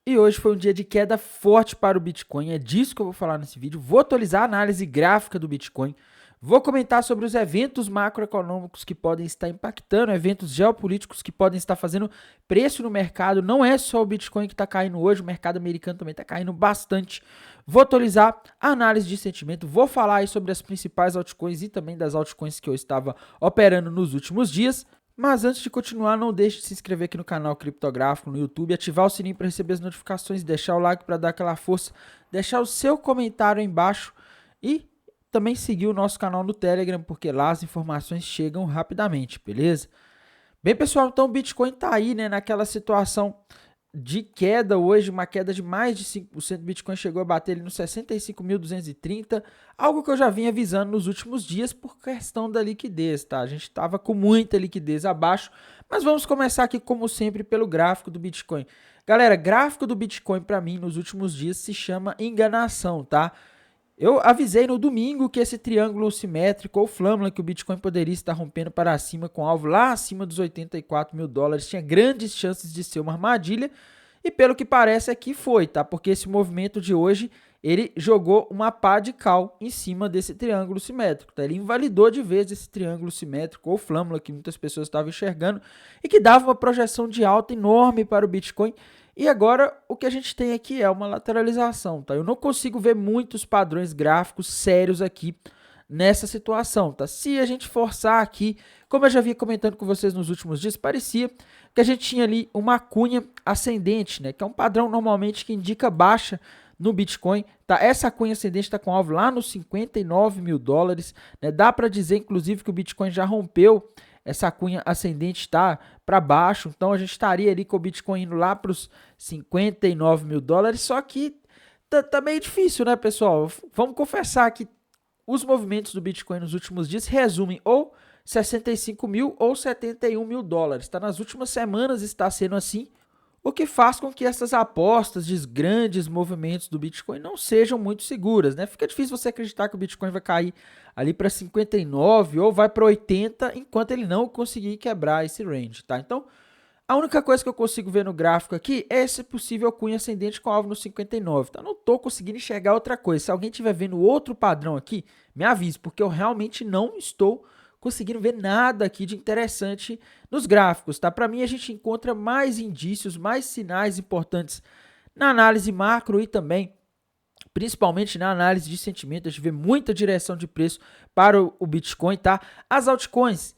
E hoje foi um dia de queda forte para o Bitcoin, é disso que eu vou falar nesse vídeo. Vou atualizar a análise gráfica do Bitcoin, vou comentar sobre os eventos macroeconômicos que podem estar impactando, eventos geopolíticos que podem estar fazendo preço no mercado. Não é só o Bitcoin que está caindo hoje, o mercado americano também está caindo bastante. Vou atualizar a análise de sentimento, vou falar aí sobre as principais altcoins e também das altcoins que eu estava operando nos últimos dias. Mas antes de continuar, não deixe de se inscrever aqui no canal Criptográfico no YouTube, ativar o sininho para receber as notificações, deixar o like para dar aquela força, deixar o seu comentário aí embaixo e também seguir o nosso canal no Telegram, porque lá as informações chegam rapidamente, beleza? Bem, pessoal, então o Bitcoin está aí, né, naquela situação de queda hoje, uma queda de mais de 5%, o Bitcoin chegou a bater ali nos 65.230, algo que eu já vinha avisando nos últimos dias por questão da liquidez, tá? A gente estava com muita liquidez abaixo, mas vamos começar aqui, como sempre, pelo gráfico do Bitcoin. Galera, gráfico do Bitcoin para mim nos últimos dias se chama enganação, tá? Eu avisei no domingo que esse triângulo simétrico ou flâmula que o Bitcoin poderia estar rompendo para cima com alvo lá acima dos 84 mil dólares tinha grandes chances de ser uma armadilha e pelo que parece aqui foi, tá? Porque esse movimento de hoje ele jogou uma pá de cal em cima desse triângulo simétrico, tá? Ele invalidou de vez esse triângulo simétrico ou flâmula que muitas pessoas estavam enxergando e que dava uma projeção de alta enorme para o Bitcoin. E agora o que a gente tem aqui é uma lateralização, tá? Eu não consigo ver muitos padrões gráficos sérios aqui nessa situação, tá? Se a gente forçar aqui, como eu já vinha comentando com vocês nos últimos dias, parecia que a gente tinha ali uma cunha ascendente, né? Que é um padrão normalmente que indica baixa no Bitcoin, tá? Essa cunha ascendente está com alvo lá nos 59 mil dólares, né? Dá para dizer, inclusive, que o Bitcoin já rompeu essa cunha ascendente, está para baixo, então a gente estaria ali com o Bitcoin indo lá para os 59 mil dólares, só que tá meio difícil, né, pessoal? Vamos confessar que os movimentos do Bitcoin nos últimos dias resumem ou 65 mil ou 71 mil dólares, tá? Nas últimas semanas está sendo assim, o que faz com que essas apostas de grandes movimentos do Bitcoin não sejam muito seguras, né? Fica difícil você acreditar que o Bitcoin vai cair ali para 59 ou vai para 80 enquanto ele não conseguir quebrar esse range, tá? Então, a única coisa que eu consigo ver no gráfico aqui é esse possível cunho ascendente com alvo no 59, tá? Não estou conseguindo enxergar outra coisa. Se alguém estiver vendo outro padrão aqui, me avise, porque eu realmente não estou conseguindo ver nada aqui de interessante nos gráficos, tá? Para mim, a gente encontra mais indícios, mais sinais importantes na análise macro e também, principalmente na análise de sentimento. A gente vê muita direção de preço para o Bitcoin, tá? As altcoins,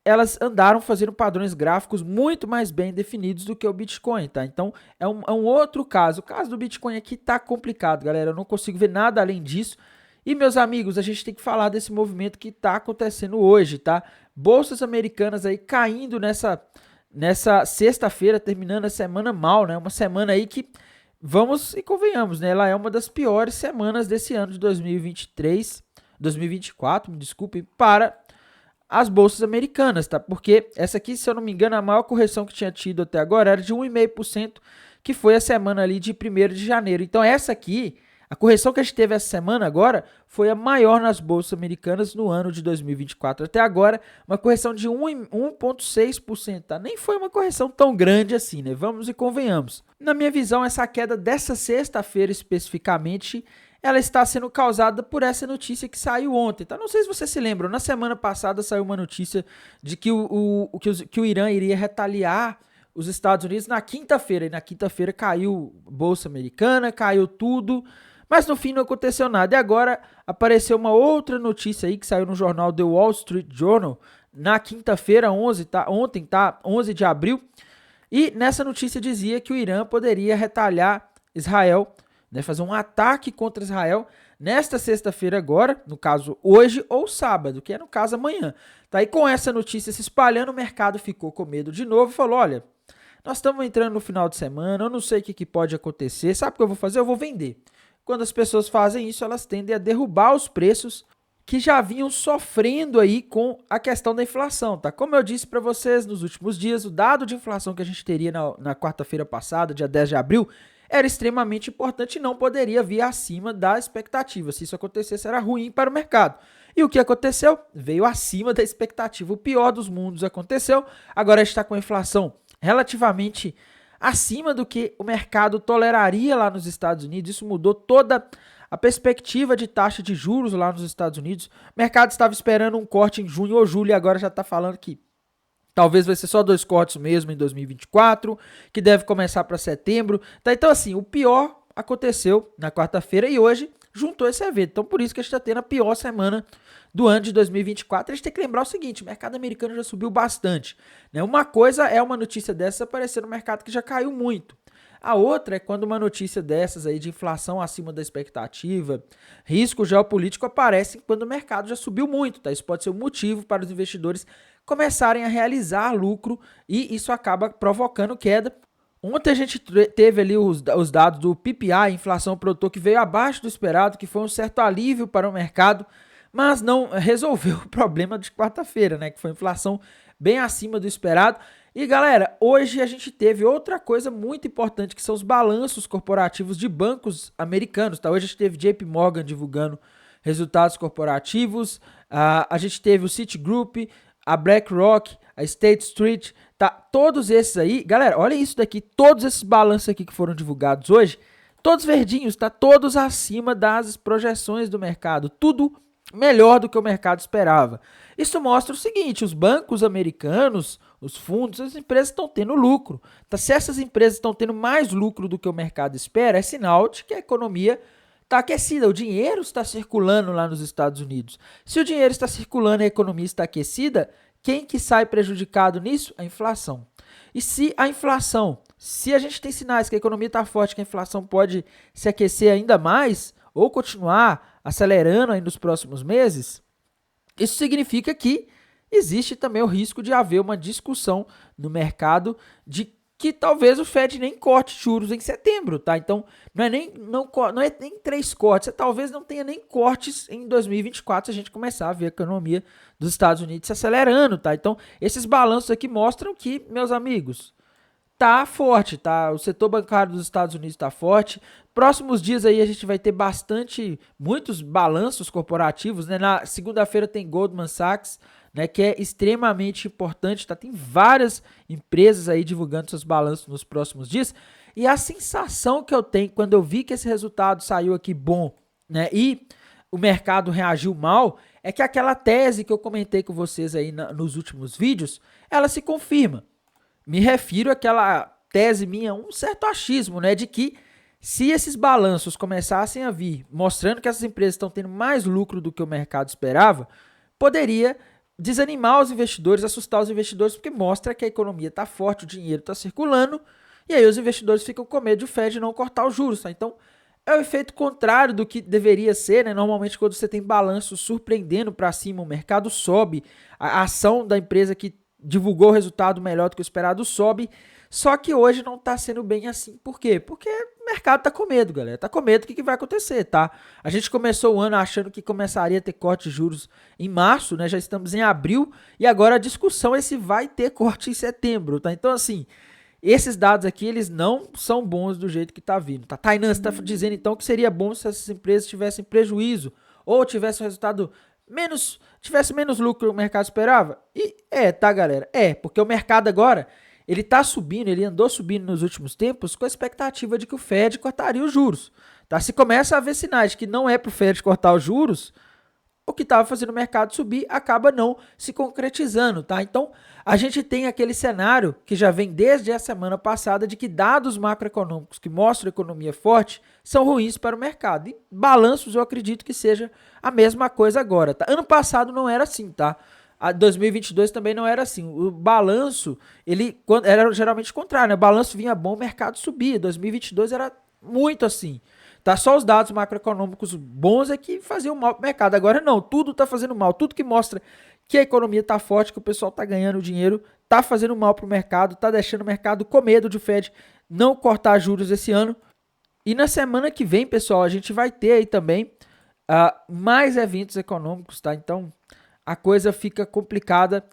elas andaram fazendo padrões gráficos muito mais bem definidos do que o Bitcoin, tá? Então, é um outro caso. O caso do Bitcoin aqui tá complicado, galera. Eu não consigo ver nada além disso. E, meus amigos, a gente tem que falar desse movimento que está acontecendo hoje, tá? Bolsas americanas aí caindo nessa sexta-feira, terminando a semana mal, né? Uma semana aí que, vamos e convenhamos, né? Ela é uma das piores semanas desse ano de 2024, me desculpem, para as bolsas americanas, tá? Porque essa aqui, se eu não me engano, a maior correção que tinha tido até agora era de 1,5%, que foi a semana ali de 1º de janeiro. Então, essa aqui... A correção que a gente teve essa semana agora foi a maior nas bolsas americanas no ano de 2024. Até agora, uma correção de 1,6%, tá? Nem foi uma correção tão grande assim, né? Vamos e convenhamos. Na minha visão, essa queda dessa sexta-feira especificamente, ela está sendo causada por essa notícia que saiu ontem, tá? Não sei se vocês se lembram, na semana passada saiu uma notícia de que o Irã iria retaliar os Estados Unidos na quinta-feira, e na quinta-feira caiu a bolsa americana, caiu tudo, mas no fim não aconteceu nada. E agora apareceu uma outra notícia aí que saiu no jornal The Wall Street Journal na quinta-feira, ontem, 11 de abril. E nessa notícia dizia que o Irã poderia retaliar Israel, né, fazer um ataque contra Israel nesta sexta-feira agora, no caso hoje ou sábado, que é no caso amanhã. Tá? E com essa notícia se espalhando, o mercado ficou com medo de novo e falou, olha, nós estamos entrando no final de semana, eu não sei o que pode acontecer, sabe o que eu vou fazer? Eu vou vender. Quando as pessoas fazem isso, elas tendem a derrubar os preços que já vinham sofrendo aí com a questão da inflação, tá? Como eu disse para vocês nos últimos dias, o dado de inflação que a gente teria na quarta-feira passada, dia 10 de abril, era extremamente importante e não poderia vir acima da expectativa. Se isso acontecesse, era ruim para o mercado. E o que aconteceu? Veio acima da expectativa. O pior dos mundos aconteceu. Agora a gente está com a inflação relativamente acima do que o mercado toleraria lá nos Estados Unidos. Isso mudou toda a perspectiva de taxa de juros lá nos Estados Unidos. O mercado estava esperando um corte em junho ou julho e agora já está falando que talvez vai ser só 2 cortes mesmo em 2024, que deve começar para setembro. Tá? Então, assim, o pior aconteceu na quarta-feira e hoje juntou esse evento. Então, por isso que a gente está tendo a pior semana do ano de 2024. A gente tem que lembrar o seguinte, o mercado americano já subiu bastante. Né? Uma coisa é uma notícia dessa aparecer no mercado que já caiu muito. A outra é quando uma notícia dessas aí de inflação acima da expectativa, risco geopolítico aparece quando o mercado já subiu muito. Tá? Isso pode ser um motivo para os investidores começarem a realizar lucro e isso acaba provocando queda. Ontem a gente teve ali os dados do PPI, inflação produtor, que veio abaixo do esperado, que foi um certo alívio para o mercado, mas não resolveu o problema de quarta-feira, né? Que foi inflação bem acima do esperado. E galera, hoje a gente teve outra coisa muito importante, que são os balanços corporativos de bancos americanos. Tá? Hoje a gente teve JP Morgan divulgando resultados corporativos, a gente teve o Citigroup, a BlackRock, a State Street, tá? Todos esses aí, galera, olha isso daqui, todos esses balanços aqui que foram divulgados hoje, todos verdinhos, tá? Todos acima das projeções do mercado, tudo melhor do que o mercado esperava. Isso mostra o seguinte, os bancos americanos, os fundos, as empresas estão tendo lucro, tá? Se essas empresas estão tendo mais lucro do que o mercado espera, é sinal de que a economia está aquecida, o dinheiro está circulando lá nos Estados Unidos. Se o dinheiro está circulando e a economia está aquecida, quem que sai prejudicado nisso? A inflação. E se a inflação, se a gente tem sinais que a economia está forte, que a inflação pode se aquecer ainda mais ou continuar acelerando aí nos próximos meses, isso significa que existe também o risco de haver uma discussão no mercado de que talvez o Fed nem corte juros em setembro, tá? Então, não é nem 3 cortes, talvez não tenha nem cortes em 2024 se a gente começar a ver a economia dos Estados Unidos se acelerando, tá? Então, esses balanços aqui mostram que, meus amigos, tá forte, tá? O setor bancário dos Estados Unidos tá forte. Próximos dias aí a gente vai ter muitos balanços corporativos, né? Na segunda-feira tem Goldman Sachs, né, que é extremamente importante, tá? Tem várias empresas aí divulgando seus balanços nos próximos dias, e a sensação que eu tenho quando eu vi que esse resultado saiu aqui bom, né, e o mercado reagiu mal, é que aquela tese que eu comentei com vocês aí nos últimos vídeos, ela se confirma. Me refiro àquela tese minha, um certo achismo, né, de que se esses balanços começassem a vir, mostrando que essas empresas estão tendo mais lucro do que o mercado esperava, poderia desanimar os investidores, assustar os investidores, porque mostra que a economia está forte, o dinheiro está circulando, e aí os investidores ficam com medo de o Fed não cortar os juros. Tá? Então, é o efeito contrário do que deveria ser, né? Normalmente, quando você tem balanço surpreendendo para cima, o mercado sobe, a ação da empresa que divulgou o resultado melhor do que o esperado sobe, só que hoje não está sendo bem assim. Por quê? Porque o mercado está com medo, galera. Está com medo do que vai acontecer, tá? A gente começou o ano achando que começaria a ter corte de juros em março, né? Já estamos em abril e agora a discussão é se vai ter corte em setembro, tá? Então, assim, esses dados aqui, eles não são bons do jeito que está vindo, tá? Tainan, você está dizendo, então, que seria bom se essas empresas tivessem prejuízo ou tivessem um resultado tivesse menos lucro que o mercado esperava? E tá, galera? Porque o mercado agora, ele tá subindo, ele andou subindo nos últimos tempos com a expectativa de que o Fed cortaria os juros. Tá? Se começa a haver sinais de que não é para o Fed cortar os juros, o que estava fazendo o mercado subir acaba não se concretizando, tá? Então, a gente tem aquele cenário que já vem desde a semana passada de que dados macroeconômicos que mostram a economia forte são ruins para o mercado. E balanços eu acredito que seja a mesma coisa agora, tá? Ano passado não era assim, tá? A 2022 também não era assim. O balanço, ele era geralmente o contrário, né? O balanço vinha bom, o mercado subia. 2022 era muito assim. Tá? Só os dados macroeconômicos bons é que faziam mal para o mercado. Agora não, tudo está fazendo mal. Tudo que mostra que a economia está forte, que o pessoal está ganhando dinheiro, está fazendo mal para o mercado, está deixando o mercado com medo de o Fed não cortar juros esse ano. E na semana que vem, pessoal, a gente vai ter aí também mais eventos econômicos, tá? Então, a coisa fica complicada.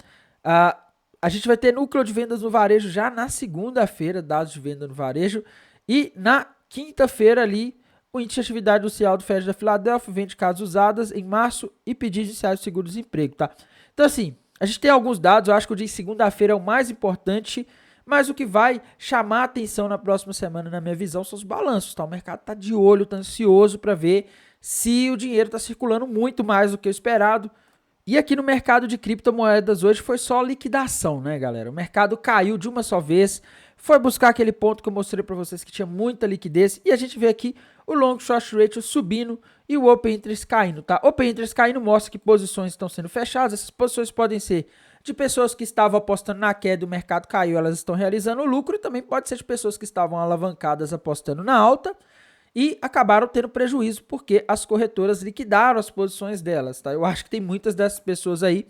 A gente vai ter núcleo de vendas no varejo já na segunda-feira, dados de venda no varejo. E na quinta-feira ali, o índice de atividade social do Fed da Filadélfia, vende casas usadas em março e pedidos iniciais de seguro-desemprego, tá? Então, assim, a gente tem alguns dados, eu acho que o dia de segunda-feira é o mais importante, Mas o que vai chamar a atenção na próxima semana, na minha visão, são os balanços, tá? O mercado tá de olho, tá ansioso para ver se o dinheiro está circulando muito mais do que o esperado. E aqui no mercado de criptomoedas hoje foi só liquidação, né, galera? O mercado caiu de uma só vez, foi buscar aquele ponto que eu mostrei para vocês que tinha muita liquidez, e a gente vê aqui o long short ratio subindo e o open interest caindo, tá? Open interest caindo mostra que posições estão sendo fechadas. Essas posições podem ser de pessoas que estavam apostando na queda e o mercado caiu, elas estão realizando lucro, e também pode ser de pessoas que estavam alavancadas apostando na alta e acabaram tendo prejuízo porque as corretoras liquidaram as posições delas, tá? Eu acho que tem muitas dessas pessoas aí,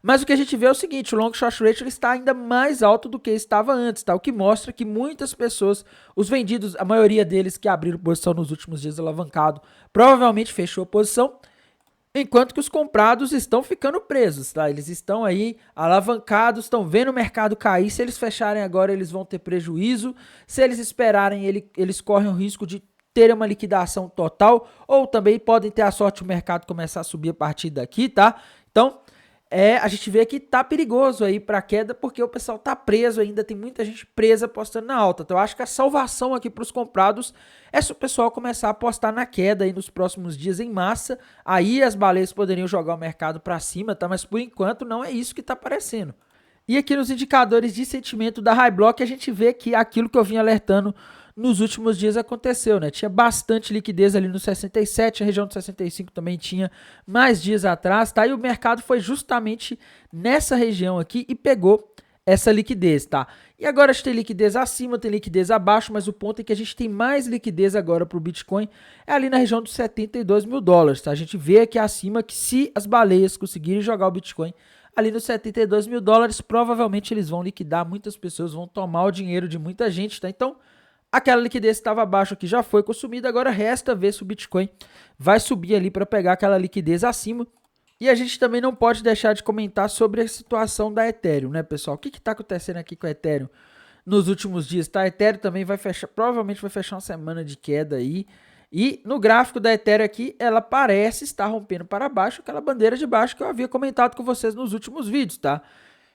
mas o que a gente vê é o seguinte: o long short ratio ele está ainda mais alto do que estava antes, tá? O que mostra que muitas pessoas, os vendidos, a maioria deles que abriram posição nos últimos dias alavancado, provavelmente fechou a posição, enquanto que os comprados estão ficando presos, tá? Eles estão aí alavancados, estão vendo o mercado cair. Se eles fecharem agora, eles vão ter prejuízo. Se eles esperarem, eles correm o risco de ter uma liquidação total, ou também podem ter a sorte de o mercado começar a subir a partir daqui, tá? Então, a gente vê que tá perigoso aí para queda, porque o pessoal tá preso ainda, tem muita gente presa apostando na alta. Então eu acho que a salvação aqui para os comprados é se o pessoal começar a apostar na queda aí nos próximos dias em massa. Aí as baleias poderiam jogar o mercado para cima, tá? Mas por enquanto não é isso que tá aparecendo. E aqui nos indicadores de sentimento da High Block a gente vê que aquilo que eu vim alertando nos últimos dias aconteceu, né? Tinha bastante liquidez ali no 67, a região do 65 também tinha mais dias atrás, tá? E o mercado foi justamente nessa região aqui e pegou essa liquidez, tá? E agora a gente tem liquidez acima, tem liquidez abaixo, mas o ponto é que a gente tem mais liquidez agora para o Bitcoin é ali na região dos 72 mil dólares, tá? A gente vê aqui acima que se as baleias conseguirem jogar o Bitcoin ali nos 72 mil dólares, provavelmente eles vão liquidar, muitas pessoas vão tomar o dinheiro de muita gente, tá? Então, aquela liquidez que estava abaixo aqui já foi consumida, agora resta ver se o Bitcoin vai subir ali para pegar aquela liquidez acima. E a gente também não pode deixar de comentar sobre a situação da Ethereum, né, pessoal? O que está acontecendo aqui com a Ethereum nos últimos dias, tá? A Ethereum também vai fechar, provavelmente vai fechar uma semana de queda aí. E no gráfico da Ethereum aqui, ela parece estar rompendo para baixo aquela bandeira de baixo que eu havia comentado com vocês nos últimos vídeos, tá?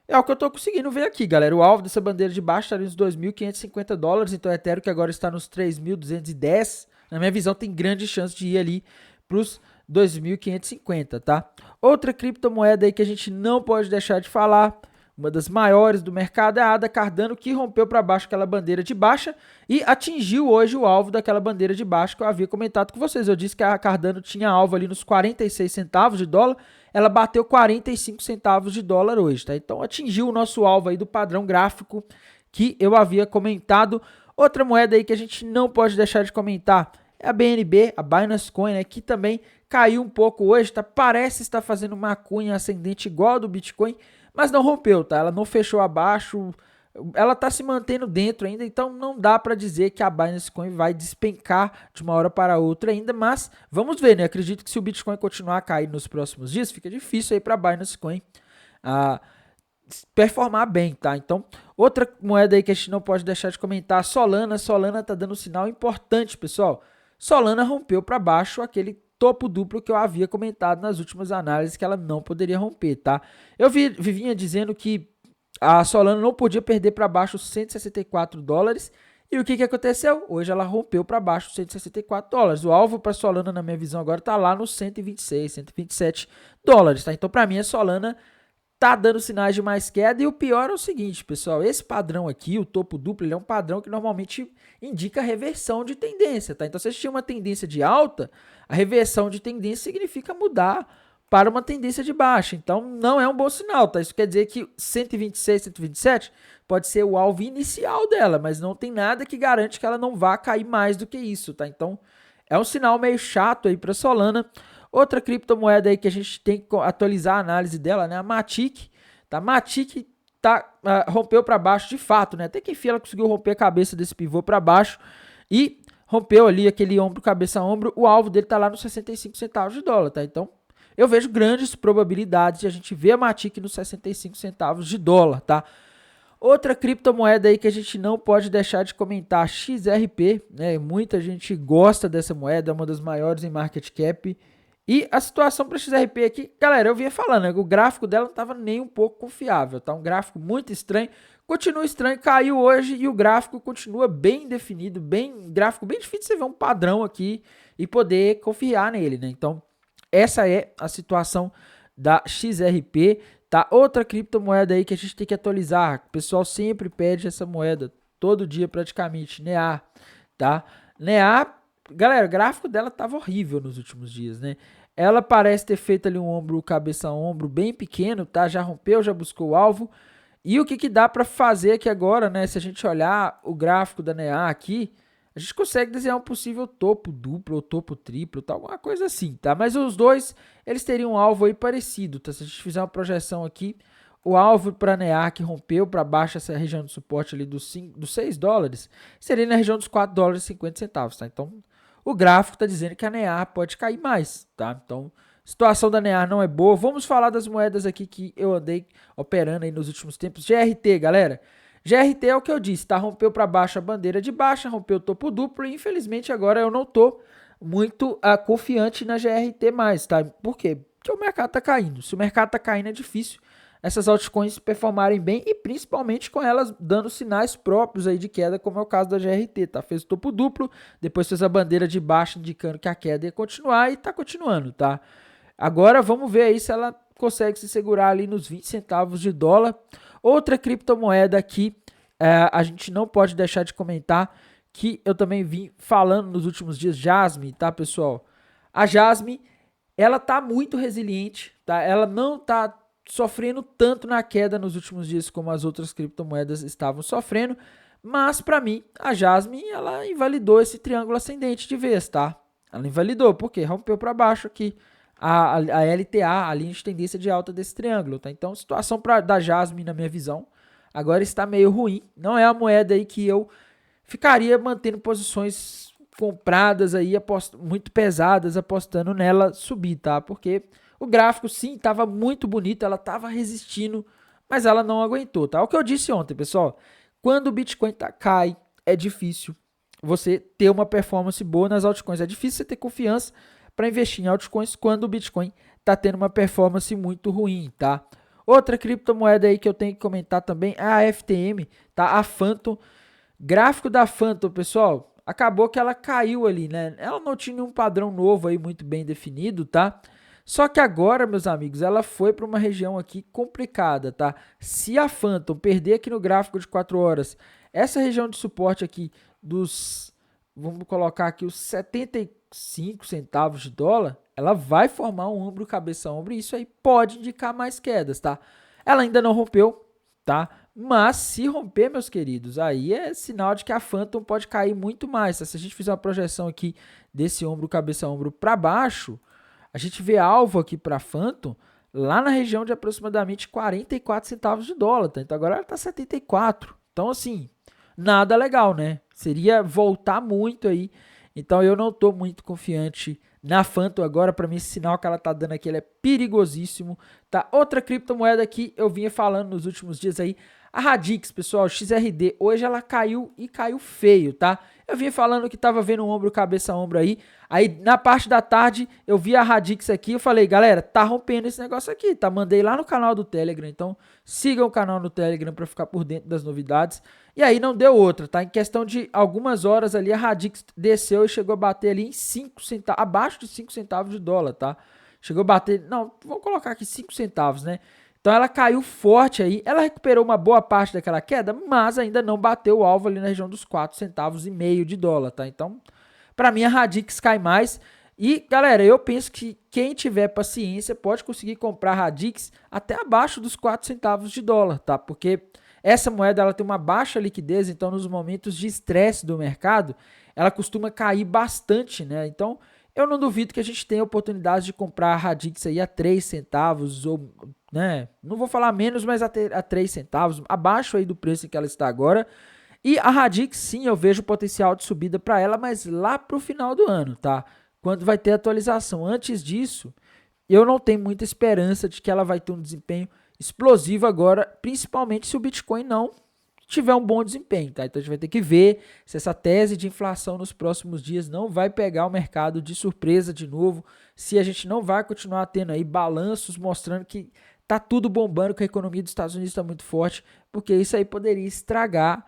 É o que eu tô conseguindo ver aqui, galera. O alvo dessa bandeira de baixo está nos 2.550 dólares, então o Ethereum que agora está nos 3.210, na minha visão tem grande chance de ir ali para os 2.550, tá? Outra criptomoeda aí que a gente não pode deixar de falar, uma das maiores do mercado, é a ADA Cardano, que rompeu para baixo aquela bandeira de baixa e atingiu hoje o alvo daquela bandeira de baixa que eu havia comentado com vocês. Eu disse que a Cardano tinha alvo ali nos 46 centavos de dólar, ela bateu 45 centavos de dólar hoje, tá? Então atingiu o nosso alvo aí do padrão gráfico que eu havia comentado. Outra moeda aí que a gente não pode deixar de comentar é a BNB, a Binance Coin, né, que também caiu um pouco hoje, tá? Parece estar fazendo uma cunha ascendente igual a do Bitcoin, mas não rompeu, tá? Ela não fechou abaixo, ela tá se mantendo dentro ainda, então não dá para dizer que a Binance Coin vai despencar de uma hora para outra ainda, mas vamos ver, né? Acredito que se o Bitcoin continuar a cair nos próximos dias, fica difícil aí para a Binance Coin performar bem, tá? Então, outra moeda aí que a gente não pode deixar de comentar, Solana. Solana tá dando um sinal importante, pessoal. Solana rompeu para baixo aquele topo duplo que eu havia comentado nas últimas análises que ela não poderia romper, tá? Eu vinha dizendo que a Solana não podia perder para baixo os 164 dólares. E o que aconteceu? Hoje ela rompeu para baixo os 164 dólares. O alvo para Solana, na minha visão, agora está lá nos 126, 127 dólares, tá? Então, para mim, a Solana tá dando sinais de mais queda, e o pior é o seguinte, pessoal, esse padrão aqui, o topo duplo, ele é um padrão que normalmente indica reversão de tendência, tá? Então, se você tinha uma tendência de alta, a reversão de tendência significa mudar para uma tendência de baixa, então não é um bom sinal, tá? Isso quer dizer que 126, 127 pode ser o alvo inicial dela, mas não tem nada que garante que ela não vá cair mais do que isso, tá? Então, é um sinal meio chato aí para Solana. Outra criptomoeda aí que a gente tem que atualizar a análise dela, né? A Matic, tá? Matic rompeu para baixo de fato, né? Até que enfim ela conseguiu romper a cabeça desse pivô para baixo e rompeu ali aquele ombro, cabeça a ombro. O alvo dele tá lá nos 65 centavos de dólar, tá? Então, eu vejo grandes probabilidades de a gente ver a Matic nos 65 centavos de dólar, tá? Outra criptomoeda aí que a gente não pode deixar de comentar, XRP, né? Muita gente gosta dessa moeda, é uma das maiores em market cap. E a situação para XRP aqui, galera, eu vinha falando, né, o gráfico dela não estava nem um pouco confiável, tá? Um gráfico muito estranho, continua estranho, caiu hoje e o gráfico continua bem definido, gráfico bem difícil de você ver um padrão aqui e poder confiar nele, né? Então, essa é a situação da XRP, tá? Outra criptomoeda aí que a gente tem que atualizar, o pessoal sempre pede essa moeda, todo dia praticamente, NEA, tá? NEA, galera, o gráfico dela tava horrível nos últimos dias, né? Ela parece ter feito ali um ombro, cabeça a ombro bem pequeno, tá? Já rompeu, já buscou o alvo. E o que que dá para fazer aqui agora, né? Se a gente olhar o gráfico da NEA aqui, a gente consegue desenhar um possível topo duplo ou topo triplo, tá? Alguma coisa assim, tá? Mas os dois, eles teriam um alvo aí parecido, tá? Se a gente fizer uma projeção aqui, o alvo para NEA que rompeu para baixo essa região de suporte ali dos 6 dólares, seria na região dos 4 dólares e 50 centavos, tá? Então, o gráfico está dizendo que a NEA pode cair mais, tá? Então, a situação da NEA não é boa. Vamos falar das moedas aqui que eu andei operando aí nos últimos tempos. GRT, galera. GRT é o que eu disse, tá? Rompeu para baixo a bandeira de baixa, rompeu o topo duplo e infelizmente agora eu não tô muito confiante na GRT mais, tá? Por quê? Porque o mercado tá caindo. Se o mercado tá caindo é difícil essas altcoins performarem bem e principalmente com elas dando sinais próprios aí de queda, como é o caso da GRT, tá? Fez o topo duplo, depois fez a bandeira de baixa indicando que a queda ia continuar e tá continuando, tá? Agora vamos ver aí se ela consegue se segurar ali nos 20 centavos de dólar. Outra criptomoeda aqui, a gente não pode deixar de comentar, que eu também vim falando nos últimos dias, Jasmine, tá, pessoal? A Jasmine, ela tá muito resiliente, tá? Ela não tá sofrendo tanto na queda nos últimos dias como as outras criptomoedas estavam sofrendo, mas para mim a Jasmine ela invalidou esse triângulo ascendente de vez, tá? Ela invalidou porque rompeu para baixo aqui a LTA, a linha de tendência de alta desse triângulo, tá? Então a situação da Jasmine na minha visão agora está meio ruim, não é a moeda aí que eu ficaria mantendo posições compradas aí muito pesadas apostando nela subir, tá? Porque o gráfico, sim, estava muito bonito, ela estava resistindo, mas ela não aguentou, tá? O que eu disse ontem, pessoal, quando o Bitcoin cai, é difícil você ter uma performance boa nas altcoins. É difícil você ter confiança para investir em altcoins quando o Bitcoin está tendo uma performance muito ruim, tá? Outra criptomoeda aí que eu tenho que comentar também é a FTM, tá? A Phantom. Gráfico da Phantom, pessoal, acabou que ela caiu ali, né? Ela não tinha um padrão novo aí muito bem definido, tá? Só que agora, meus amigos, ela foi para uma região aqui complicada, tá? Se a Phantom perder aqui no gráfico de 4 horas, essa região de suporte aqui dos, vamos colocar aqui os 75 centavos de dólar, ela vai formar um ombro, cabeça, ombro, e isso aí pode indicar mais quedas, tá? Ela ainda não rompeu, tá? Mas se romper, meus queridos, aí é sinal de que a Phantom pode cair muito mais, tá? Se a gente fizer uma projeção aqui desse ombro, cabeça, ombro para baixo, a gente vê alvo aqui para Phantom lá na região de aproximadamente 44 centavos de dólar, tá? Então agora ela está 74. Então assim, nada legal, né? Seria voltar muito aí. Então eu não estou muito confiante na Phantom agora. Para mim esse sinal que ela tá dando aqui ele é perigosíssimo, tá? Outra criptomoeda que eu vinha falando nos últimos dias aí, a Radix, pessoal, XRD, hoje ela caiu e caiu feio, tá? Eu vinha falando que tava vendo um ombro, cabeça, ombro aí. Aí na parte da tarde eu vi a Radix aqui, eu falei, galera, tá rompendo esse negócio aqui, tá? Mandei lá no canal do Telegram, então sigam o canal no Telegram para ficar por dentro das novidades. E aí não deu outra, tá? Em questão de algumas horas ali, a Radix desceu e chegou a bater ali em 5 centavos, abaixo de 5 centavos de dólar, tá? Chegou a bater, não, vamos colocar aqui 5 centavos, né? Então ela caiu forte aí, ela recuperou uma boa parte daquela queda, mas ainda não bateu o alvo ali na região dos 4 centavos e meio de dólar, tá? Então, para mim a Radix cai mais. E, galera, eu penso que quem tiver paciência pode conseguir comprar Radix até abaixo dos 4 centavos de dólar, tá? Porque essa moeda ela tem uma baixa liquidez, então nos momentos de estresse do mercado, ela costuma cair bastante, né? Então, eu não duvido que a gente tenha a oportunidade de comprar a Radix aí a 3 centavos ou, né? Não vou falar menos, mas a 3 centavos, abaixo aí do preço em que ela está agora. E a Radix, sim, eu vejo potencial de subida para ela, mas lá para o final do ano, tá? Quando vai ter atualização. Antes disso, eu não tenho muita esperança de que ela vai ter um desempenho explosivo agora, principalmente se o Bitcoin não tiver um bom desempenho, tá? Então a gente vai ter que ver se essa tese de inflação nos próximos dias não vai pegar o mercado de surpresa de novo, se a gente não vai continuar tendo aí balanços mostrando que tá tudo bombando, que a economia dos Estados Unidos está muito forte, porque isso aí poderia estragar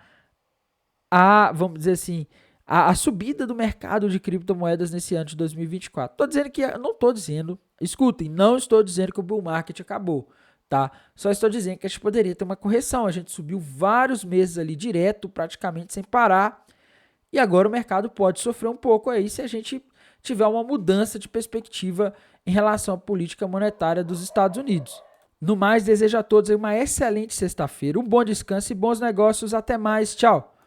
vamos dizer assim, a subida do mercado de criptomoedas nesse ano de 2024. Não estou dizendo, escutem, não estou dizendo que o bull market acabou, tá? Só estou dizendo que a gente poderia ter uma correção. A gente subiu vários meses ali direto, praticamente sem parar, e agora o mercado pode sofrer um pouco aí se a gente tiver uma mudança de perspectiva em relação à política monetária dos Estados Unidos. No mais, desejo a todos uma excelente sexta-feira, um bom descanso e bons negócios. Até mais, tchau!